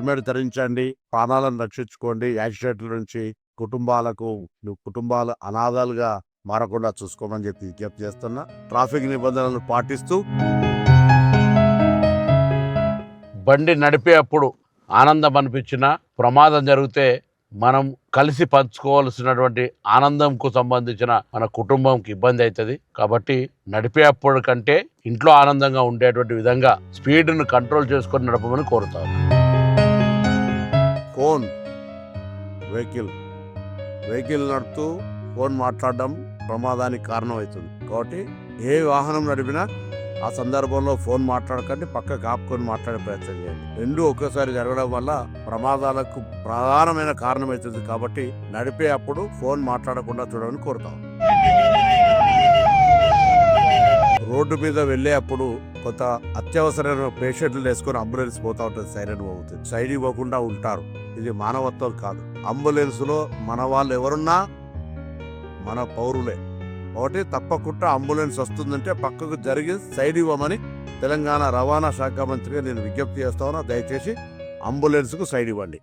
Helmet ధరించండి, ప్రాణాలను రక్షించుకోండి. యాక్సిడెంట్ల నుంచి కుటుంబాలు అనాథాలుగా మారకుండా చూసుకోమని చెప్పి విజ్ఞప్తి చేస్తున్నా. ట్రాఫిక్ నిబంధనలను పాటిస్తూ బండి నడిపేటప్పుడు ఆనందం అనిపించిన ప్రమాదం జరిగితే మనం కలిసి పంచుకోవాల్సినటువంటి ఆనందంకు సంబంధించిన మన కుటుంబంకి ఇబ్బంది అవుతుంది. కాబట్టి నడిపేటప్పుడు కంటే ఇంట్లో ఆనందంగా ఉండేటువంటి విధంగా స్పీడ్ను కంట్రోల్ చేసుకొని నడపమని కోరుతాను. ఫోన్ వెహికల్ నడుపుతూ ఫోన్ మాట్లాడడం ప్రమాదానికి కారణమవుతుంది. కాబట్టి ఏ వాహనం నడిపినా ఆ సందర్భంలో ఫోన్ మాట్లాడకండి, పక్కకు ఆపుకొని మాట్లాడే ప్రయత్నం చేయండి. రెండు ఒకేసారి జరగడం వల్ల ప్రమాదాలకు ప్రధానమైన కారణమవుతుంది. కాబట్టి నడిపే అప్పుడు ఫోన్ మాట్లాడకుండా చూడమని కోరుతాం. రోడ్డు మీద వెళ్ళే అప్పుడు కొంత అత్యవసరమైన పేషెంట్లు వేసుకొని అంబులెన్స్ పోతా ఉంటుంది, సైరన్ అవుతుంది. సైడ్ ఇవ్వకుండా ఉంటారు. ఇది మానవత్వం కాదు. అంబులెన్స్ లో మన వాళ్ళు ఎవరున్నా మన పౌరులే. ఒకటి తప్పకుండా అంబులెన్స్ వస్తుందంటే పక్కకు జరిగి సైడ్ ఇవ్వమని తెలంగాణ రవాణా శాఖ మంత్రిగా నేను విజ్ఞప్తి చేస్తా ఉన్నా. దయచేసి అంబులెన్స్కు సైడ్ ఇవ్వండి.